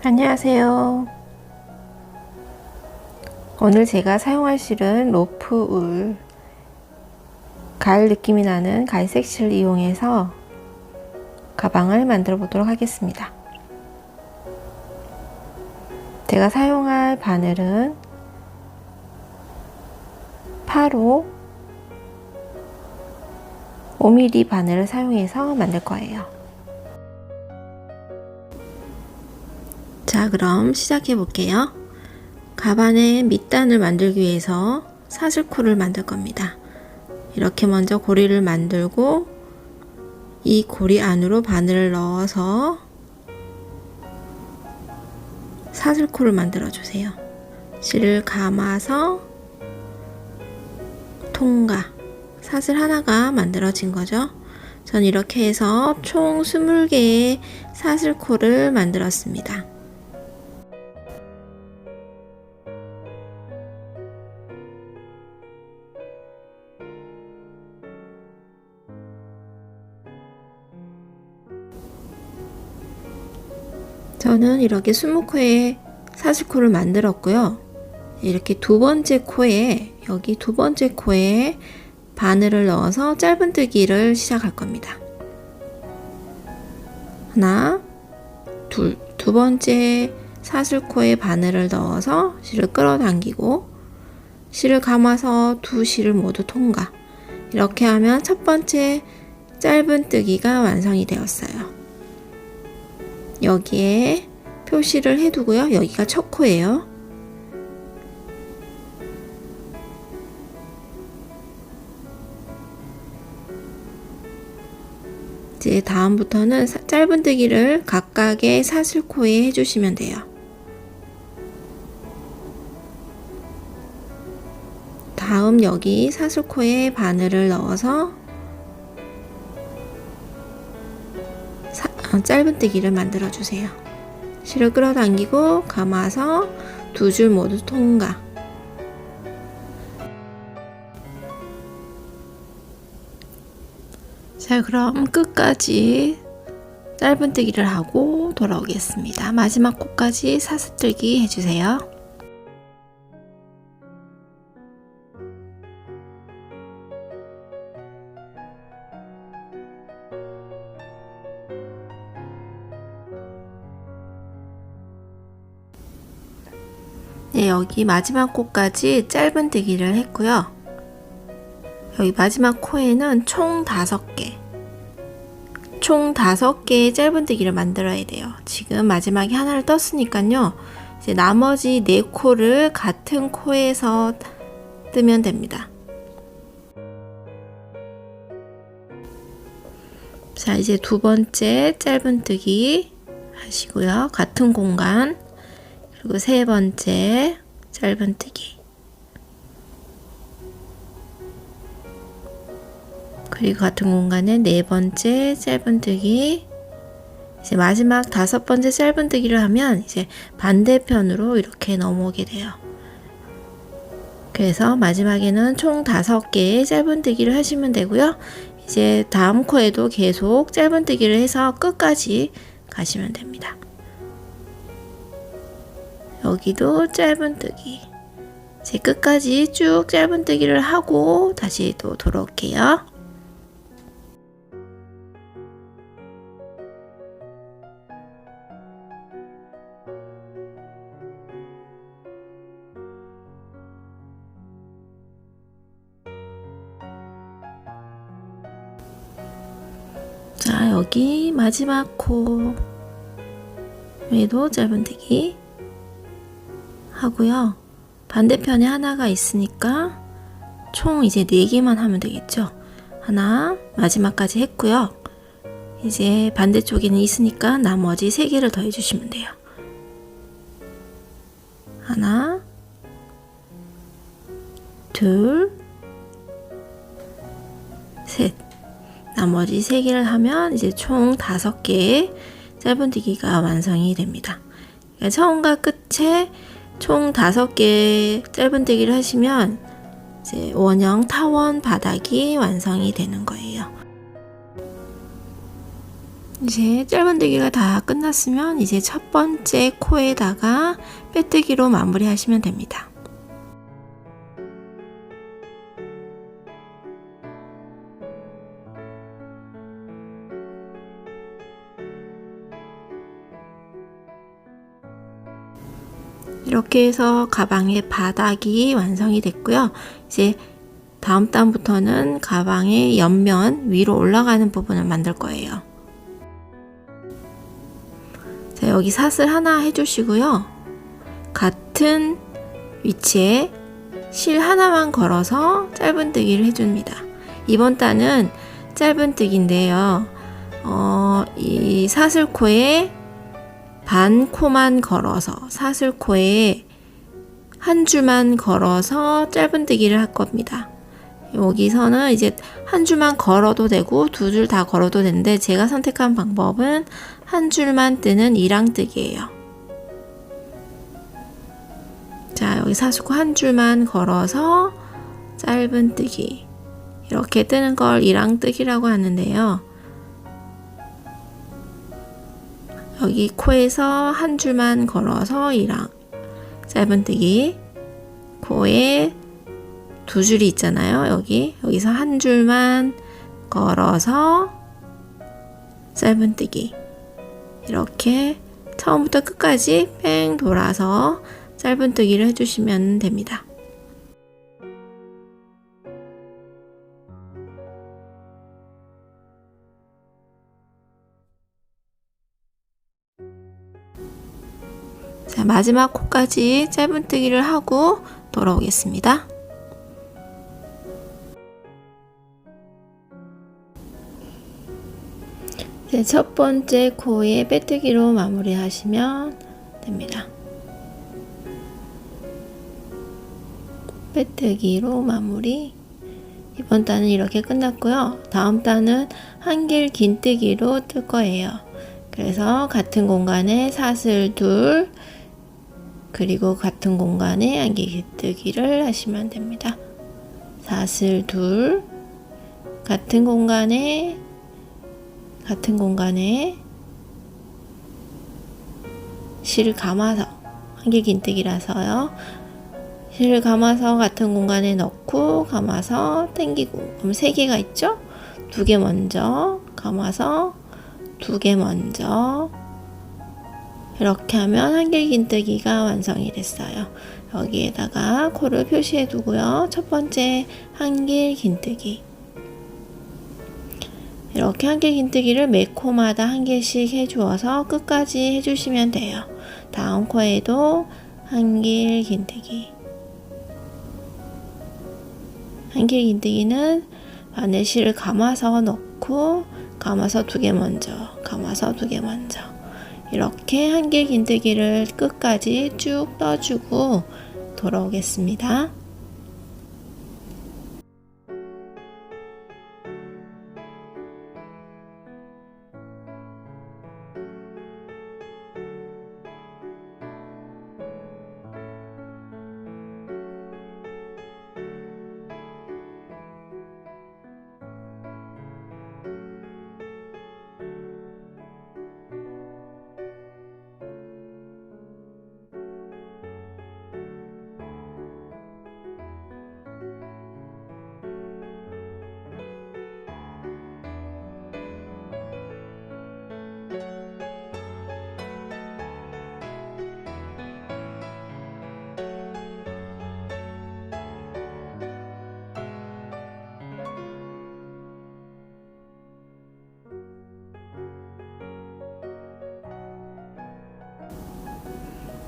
안녕하세요. 오늘 제가 사용할 실은 로프 울, 가을 느낌이 나는 갈색 실 이용해서 가방을 만들어 보도록 하겠습니다. 제가 사용할 바늘은 8호 5mm 바늘을 사용해서 만들 거예요. 자, 그럼 시작해 볼게요. 가방의 밑단을 만들기 위해서 사슬코를 만들 겁니다. 이렇게 먼저 고리를 만들고 이 고리 안으로 바늘을 넣어서 사슬코를 만들어 주세요. 실을 감아서 통과, 사슬 하나가 만들어진 거죠. 전 이렇게 해서 총 20개의 사슬코를 만들었습니다. 저는 이렇게 20코의 사슬코를 만들었고요. 이렇게 두 번째 코에, 여기 두 번째 코에 바늘을 넣어서 짧은뜨기를 시작할 겁니다. 하나, 둘, 두 번째 사슬코에 바늘을 넣어서 실을 끌어당기고 실을 감아서 두 실을 모두 통과. 이렇게 하면 첫 번째 짧은뜨기가 완성이 되었어요. 여기에 표시를 해두고요. 여기가 첫 코예요. 이제 다음부터는 짧은뜨기를 각각의 사슬코에 해주시면 돼요. 다음 여기 사슬코에 바늘을 넣어서 짧은뜨기를 만들어 주세요. 실을 끌어당기고 감아서 두 줄 모두 통과. 자, 그럼 끝까지 짧은뜨기를 하고 돌아오겠습니다. 마지막 코까지 사슬뜨기 해주세요. 네, 여기 마지막 코까지 짧은뜨기를 했고요. 여기 마지막 코에는 총 5개, 총 5개의 짧은뜨기를 만들어야 돼요. 지금 마지막에 하나를 떴으니까요. 이제 나머지 4코를 같은 코에서 뜨면 됩니다. 자, 이제 두 번째 짧은뜨기 하시고요. 같은 공간. 그리고 세 번째 짧은뜨기. 그리고 같은 공간에 네 번째 짧은뜨기. 이제 마지막 5번째 짧은뜨기를 하면 이제 반대편으로 이렇게 넘어오게 돼요. 그래서 마지막에는 총 5개의 짧은뜨기를 하시면 되고요. 이제 다음 코에도 계속 짧은뜨기를 해서 끝까지 가시면 됩니다. 여기도 짧은뜨기. 이제 끝까지 쭉 짧은뜨기를 하고 다시 또 돌아올게요. 자, 여기 마지막 코에도 짧은뜨기 하고요. 반대편에 하나가 있으니까 총 이제 4개만 하면 되겠죠. 하나, 마지막까지 했고요. 이제 반대쪽에는 있으니까 나머지 3개를 더 해주시면 돼요. 하나, 둘, 셋. 나머지 3개를 하면 이제 총 5개의 짧은뜨기가 완성이 됩니다. 그러니까 처음과 끝에 총 5개의 짧은뜨기를 하시면 이제 원형 타원 바닥이 완성이 되는 거예요. 이제 짧은뜨기가 다 끝났으면 이제 첫 번째 코에다가 빼뜨기로 마무리 하시면 됩니다. 이렇게 해서 가방의 바닥이 완성이 됐고요. 이제 다음 단부터는 가방의 옆면 위로 올라가는 부분을 만들 거예요. 자, 여기 사슬 하나 해주시고요. 같은 위치에 실 하나만 걸어서 짧은뜨기를 해줍니다. 이번 단은 짧은뜨기인데요. 이 사슬코에 반 코만 걸어서 사슬코에 한 줄만 걸어서 짧은뜨기를 할 겁니다. 여기서는 이제 한 줄만 걸어도 되고 두 줄 다 걸어도 되는데 제가 선택한 방법은 한 줄만 뜨는 이랑뜨기예요. 자, 여기 사슬코 한 줄만 걸어서 짧은뜨기, 이렇게 뜨는 걸 이랑뜨기라고 하는데요. 여기 코에서 한 줄만 걸어서 이랑 짧은뜨기, 코에 두 줄이 있잖아요. 여기서 한 줄만 걸어서 짧은뜨기, 이렇게 처음부터 끝까지 뺑 돌아서 짧은뜨기를 해주시면 됩니다. 자, 마지막 코까지 짧은뜨기를 하고 돌아오겠습니다. 이제 첫 번째 코에 빼뜨기로 마무리 하시면 됩니다. 빼뜨기로 마무리. 이번 단은 이렇게 끝났고요. 다음 단은 한길 긴뜨기로 뜰 거예요. 그래서 같은 공간에 사슬 둘, 그리고 같은 공간에 한길 긴뜨기를 하시면 됩니다. 사슬 둘, 같은 공간에 실을 감아서, 한길 긴뜨기라서요. 실을 감아서 같은 공간에 넣고 감아서 당기고, 그럼 3개가 있죠? 2개 먼저 감아서 2개 먼저, 이렇게 하면 한길 긴뜨기가 완성이 됐어요. 여기에다가 코를 표시해 두고요. 첫 번째 한길 긴뜨기, 이렇게 한길 긴뜨기를 매 코마다 한 개씩 해주어서 끝까지 해주시면 돼요. 다음 코에도 한길 긴뜨기. 한길 긴뜨기는 바늘실을 감아서 넣고 감아서 2개 먼저, 감아서 2개 먼저, 이렇게 한길 긴뜨기를 끝까지 쭉 떠주고 돌아오겠습니다.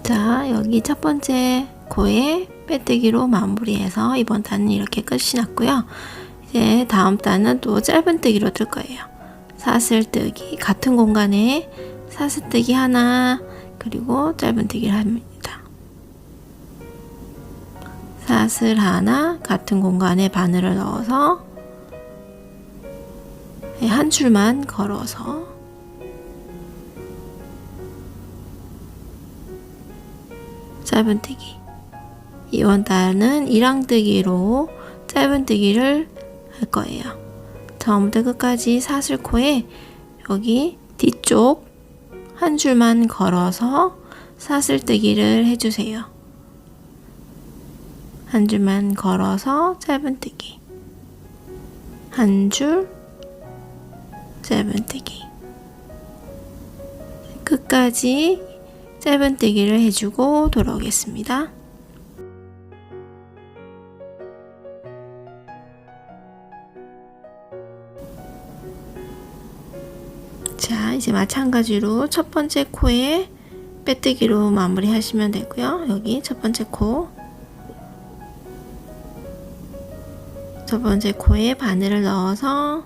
자, 여기 첫 번째 코에 빼뜨기로 마무리해서 이번 단은 이렇게 끝이 났고요. 이제 다음 단은 또 짧은뜨기로 뜰 거예요. 사슬뜨기, 같은 공간에 사슬뜨기 하나, 그리고 짧은뜨기를 합니다. 사슬 하나, 같은 공간에 바늘을 넣어서 한 줄만 걸어서 짧은뜨기. 이번 단은 이랑뜨기로 짧은뜨기를 할 거예요. 처음부터 끝까지 사슬코에 여기 뒤쪽 한 줄만 걸어서 사슬뜨기를 해주세요. 한 줄만 걸어서 짧은뜨기, 한 줄, 짧은뜨기, 끝까지 짧은뜨기를 해주고 돌아오겠습니다. 자, 이제 마찬가지로 첫 번째 코에 빼뜨기로 마무리 하시면 되고요. 여기 첫 번째 코, 첫 번째 코에 바늘을 넣어서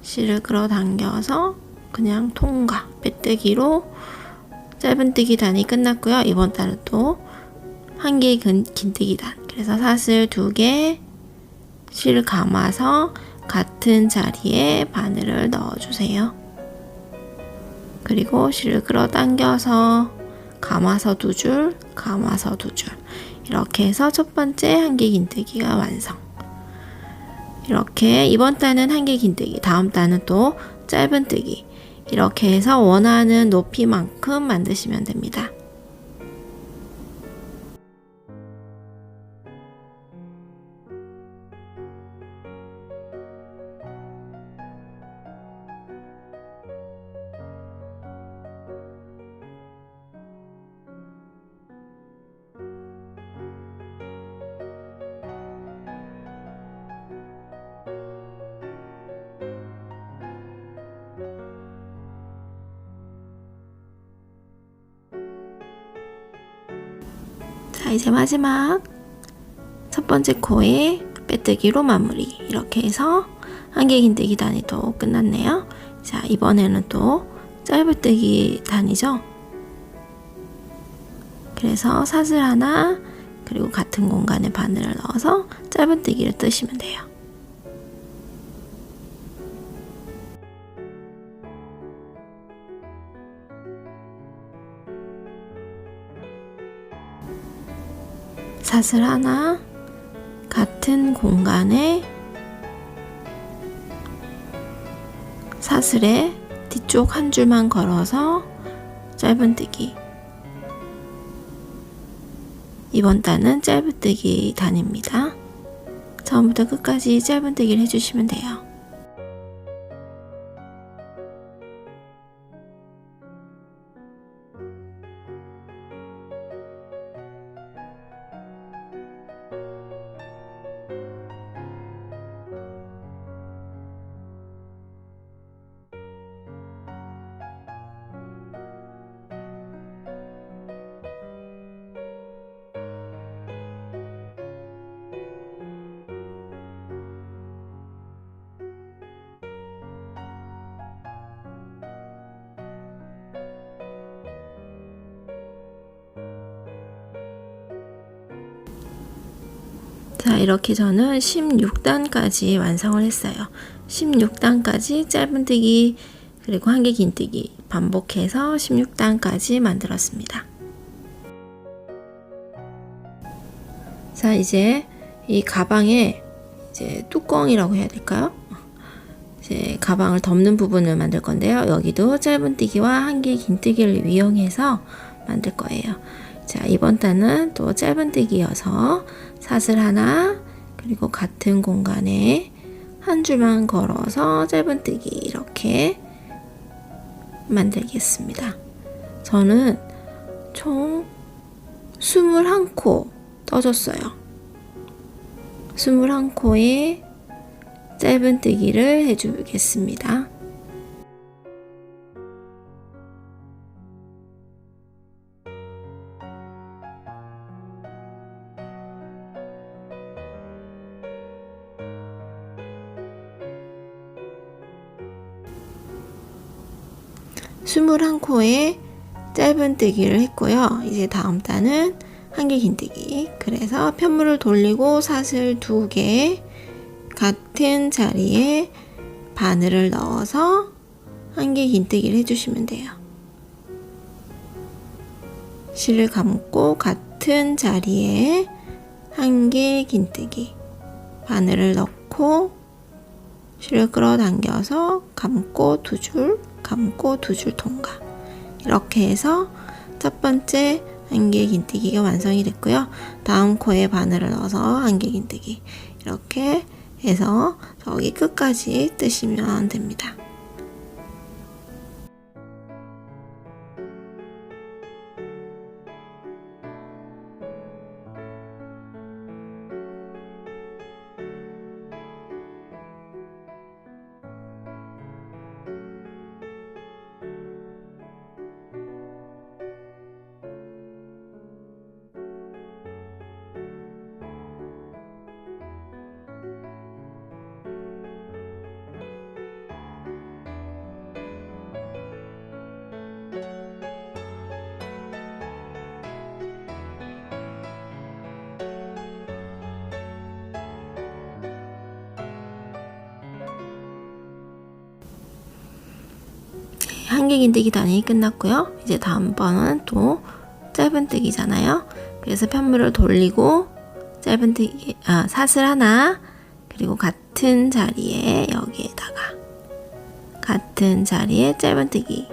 실을 끌어당겨서 그냥 통과, 빼뜨기로 짧은뜨기 단이 끝났고요. 이번 단은 또 한 개의 긴뜨기 단, 그래서 사슬 2개, 실을 감아서 같은 자리에 바늘을 넣어주세요. 그리고 실을 끌어당겨서 감아서 2줄, 감아서 2줄, 이렇게 해서 첫 번째 한 개 긴뜨기가 완성. 이렇게 이번 단은 한 개 긴뜨기, 다음 단은 또 짧은뜨기, 이렇게 해서 원하는 높이만큼 만드시면 됩니다. 자, 이제 마지막 첫 번째 코에 빼뜨기로 마무리. 이렇게 해서 한 개 긴뜨기 단이 또 끝났네요. 자, 이번에는 또 짧은뜨기 단이죠. 그래서 사슬 하나, 그리고 같은 공간에 바늘을 넣어서 짧은뜨기를 뜨시면 돼요. 사슬 하나, 같은 공간에 사슬에 뒤쪽 한 줄만 걸어서 짧은뜨기. 이번 단은 짧은뜨기 단입니다. 처음부터 끝까지 짧은뜨기를 해주시면 돼요. 자, 이렇게 저는 16단까지 완성을 했어요. 16단까지 짧은뜨기 그리고 한 개 긴뜨기 반복해서 16단까지 만들었습니다. 자, 이제 이 가방에 이제 뚜껑이라고 해야 될까요? 이제 가방을 덮는 부분을 만들 건데요. 여기도 짧은뜨기와 한 개 긴뜨기를 이용해서 만들 거예요. 자, 이번 단은 또 짧은뜨기여서 사슬 하나, 그리고 같은 공간에 한 줄만 걸어서 짧은뜨기 이렇게 만들겠습니다. 저는 총 21코 떠줬어요. 21코에 짧은뜨기를 해주겠습니다. 스물한 코에 짧은뜨기를 했고요. 이제 다음 단은 한 개 긴뜨기. 그래서 편물을 돌리고 사슬 2개 같은 자리에 바늘을 넣어서 한 개 긴뜨기를 해주시면 돼요. 실을 감고 같은 자리에 한 개 긴뜨기, 바늘을 넣고 실을 끌어당겨서 감고 2줄, 감고 두 줄 통과. 이렇게 해서 첫 번째 한길 긴뜨기가 완성이 됐고요. 다음 코에 바늘을 넣어서 한길 긴뜨기. 이렇게 해서 저기 끝까지 뜨시면 됩니다. 한길 긴뜨기 단이 끝났고요. 이제 다음번은 또 짧은뜨기잖아요. 그래서 편물을 돌리고 짧은뜨기, 사슬 하나, 그리고 같은 자리에 여기에다가 같은 자리에 짧은뜨기.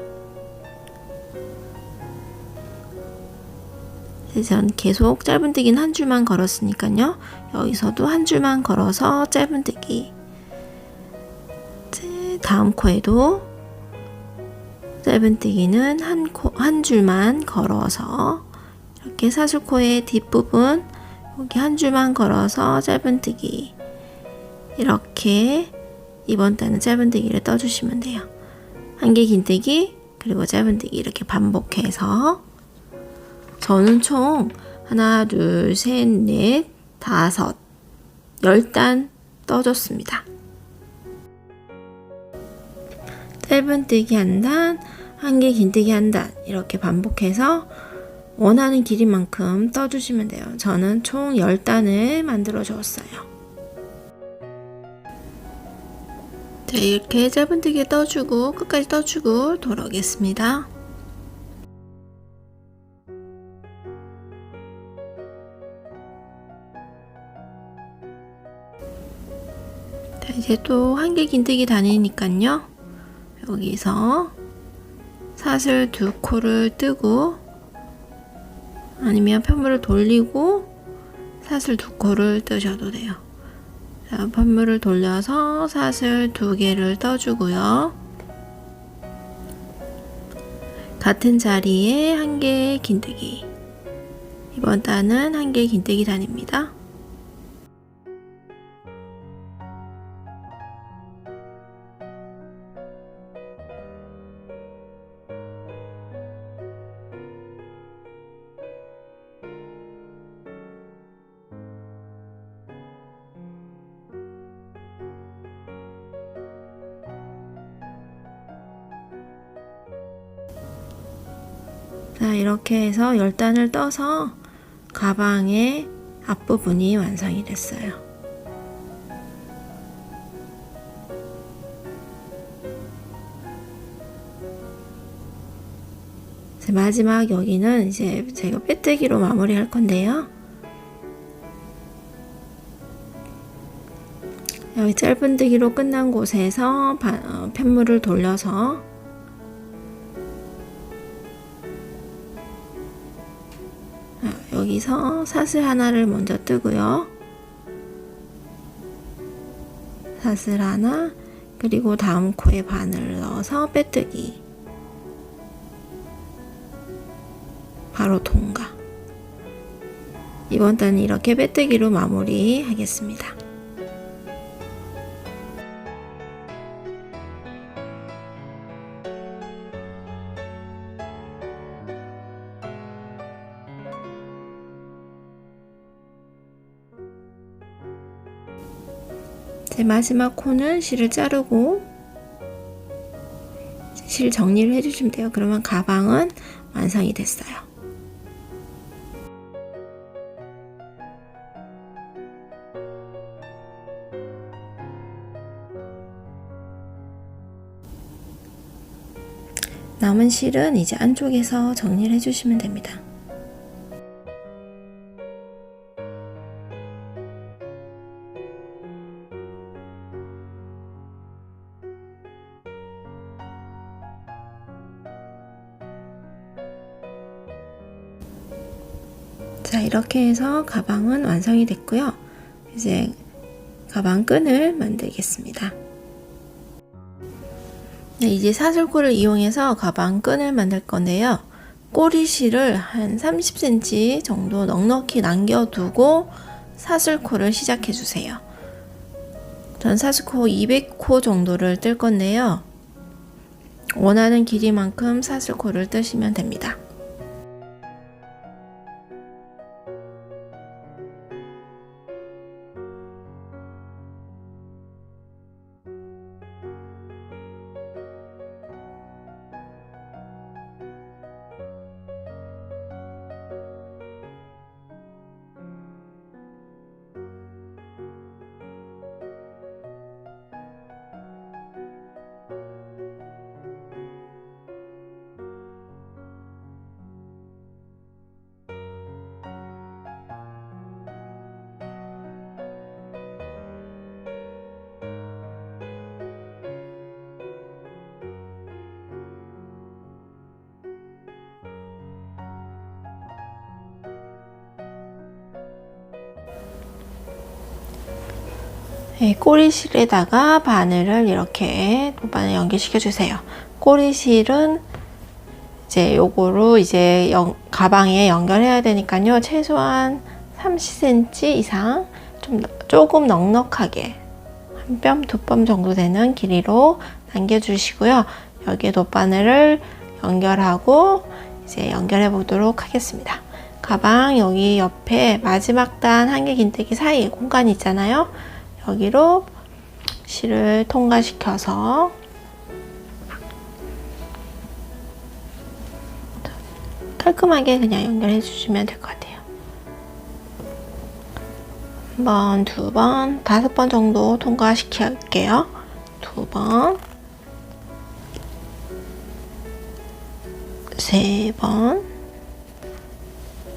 전 계속 짧은뜨기는 한 줄만 걸었으니까요. 여기서도 한 줄만 걸어서 짧은뜨기. 다음 코에도 짧은뜨기는 한 줄만 걸어서 이렇게 사슬코의 뒷부분 여기 한 줄만 걸어서 짧은뜨기. 이렇게 이번 단은 짧은뜨기를 떠주시면 돼요. 한길 긴뜨기 그리고 짧은뜨기 이렇게 반복해서 저는 총 하나, 둘, 셋, 넷, 다섯, 10단 떠줬습니다. 짧은뜨기 한 단, 한길 긴뜨기 한 단 이렇게 반복해서 원하는 길이만큼 떠주시면 돼요. 저는 총 10단을 만들어 주었어요. 자, 이렇게 짧은뜨기 떠주고 끝까지 떠주고 돌아오겠습니다. 자, 이제 또 한길 긴뜨기 다니니까요. 여기서 사슬 두 코를 뜨고 아니면 편물을 돌리고 사슬 두 코를 뜨셔도 돼요. 자, 편물을 돌려서 사슬 두 개를 떠주고요. 같은 자리에 한길 긴뜨기. 이번 단은 한길 긴뜨기 단입니다. 자, 이렇게 해서 10단을 떠서 가방의 앞부분이 완성이 됐어요. 마지막 여기는 이제 제가 빼뜨기로 마무리할 건데요. 여기 짧은뜨기로 끝난 곳에서 편물을 돌려서 여기서 사슬 하나를 먼저 뜨고요. 사슬 하나, 그리고 다음 코에 바늘을 넣어서 빼뜨기. 바로 통과. 이번 단은 이렇게 빼뜨기로 마무리 하겠습니다. 제 마지막 코는 실을 자르고 실 정리를 해주시면 돼요. 그러면 가방은 완성이 됐어요. 남은 실은 이제 안쪽에서 정리를 해주시면 됩니다. 자, 이렇게 해서 가방은 완성이 됐고요. 이제 가방 끈을 만들겠습니다. 네, 이제 사슬코를 이용해서 가방 끈을 만들 건데요. 꼬리실을 한 30cm 정도 넉넉히 남겨두고 사슬코를 시작해 주세요. 전 사슬코 200코 정도를 뜰 건데요. 원하는 길이만큼 사슬코를 뜨시면 됩니다. 네, 꼬리실에다가 바늘을 이렇게 바늘 연결시켜 주세요. 꼬리실은 이제 요거로 이제 가방에 연결해야 되니까요. 최소한 30cm 이상 조금 넉넉하게 한 뼘, 두 뼘 정도 되는 길이로 남겨주시고요. 여기에 돗바늘을 연결하고 이제 연결해 보도록 하겠습니다. 가방 여기 옆에 마지막 단 한 개 긴뜨기 사이에 공간이 있잖아요. 여기로 실을 통과시켜서 깔끔하게 그냥 연결해 주시면 될 것 같아요. 한 번, 두 번, 5번 정도 통과시킬게요. 2번, 3번,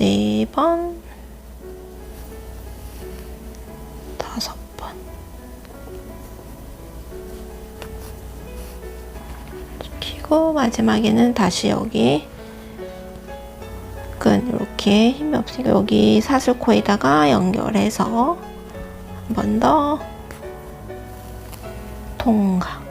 4번, 5번. 시키고 마지막에는 다시 여기 끈 이렇게 힘이 없으니까 여기 사슬코에다가 연결해서 한 번 더 통과.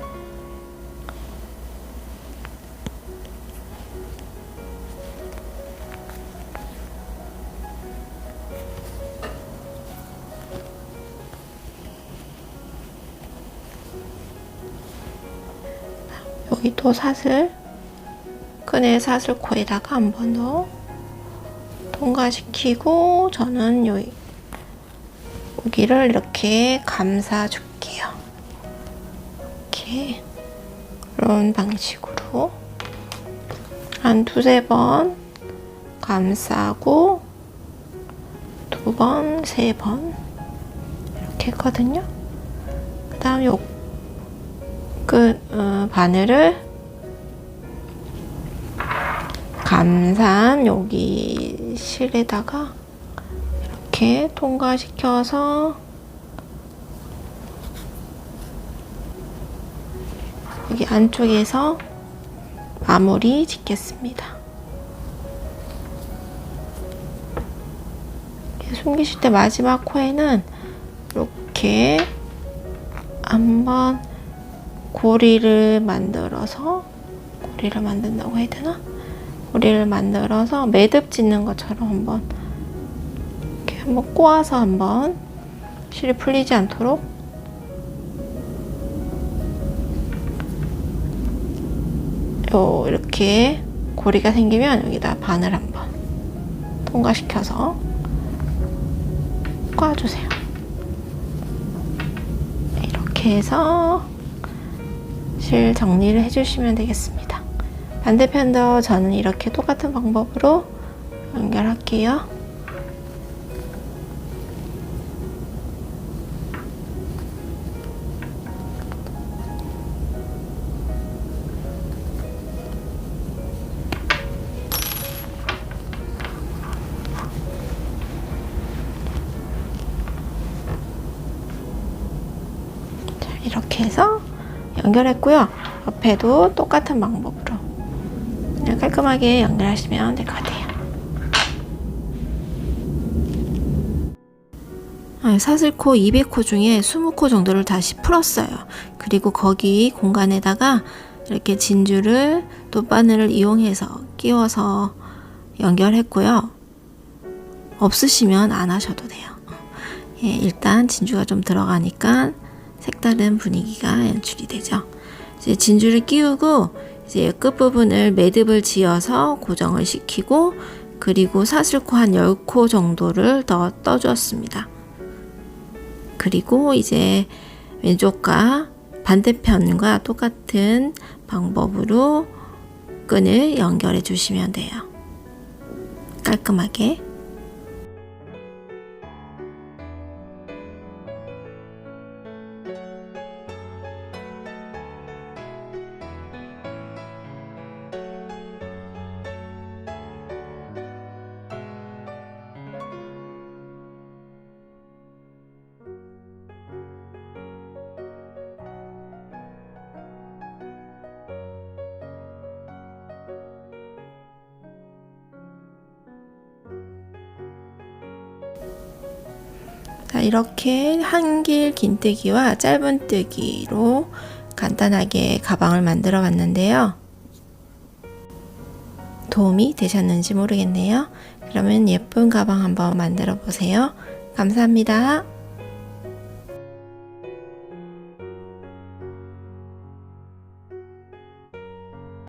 여기 또 끈의 사슬코에다가 한 번 더 통과시키고 저는 여기를 이렇게 감싸 줄게요. 이렇게 이런 방식으로 한 2-3번 감싸고 2번, 3번 이렇게 했거든요. 그 다음 요 바늘을 감싼 여기 실에다가 이렇게 통과시켜서 여기 안쪽에서 마무리 짓겠습니다. 숨기실 때 마지막 코에는 이렇게 한번 고리를 만든다고 해야 되나? 고리를 만들어서 매듭 짓는 것처럼 한번 이렇게 한번 꼬아서 한번 실이 풀리지 않도록 이렇게 고리가 생기면 여기다 바늘 한번 통과시켜서 꼬아주세요. 이렇게 해서 실 정리를 해주시면 되겠습니다. 반대편도 저는 이렇게 똑같은 방법으로 연결할게요. 자, 이렇게 해서 연결했고요. 옆에도 똑같은 방법으로 그냥 깔끔하게 연결하시면 될 것 같아요. 사슬코 200코 중에 20코 정도를 다시 풀었어요. 그리고 거기 공간에다가 이렇게 진주를 또 바늘을 이용해서 끼워서 연결했고요. 없으시면 안 하셔도 돼요. 일단 진주가 좀 들어가니까 색다른 분위기가 연출이 되죠. 이제 진주를 끼우고 이제 끝부분을 매듭을 지어서 고정을 시키고, 그리고 사슬코 한 10코 정도를 더 떠주었습니다. 그리고 이제 왼쪽과 반대편과 똑같은 방법으로 끈을 연결해 주시면 돼요. 깔끔하게. 자, 이렇게 한길 긴뜨기와 짧은뜨기로 간단하게 가방을 만들어 봤는데요. 도움이 되셨는지 모르겠네요. 그러면 예쁜 가방 한번 만들어 보세요. 감사합니다.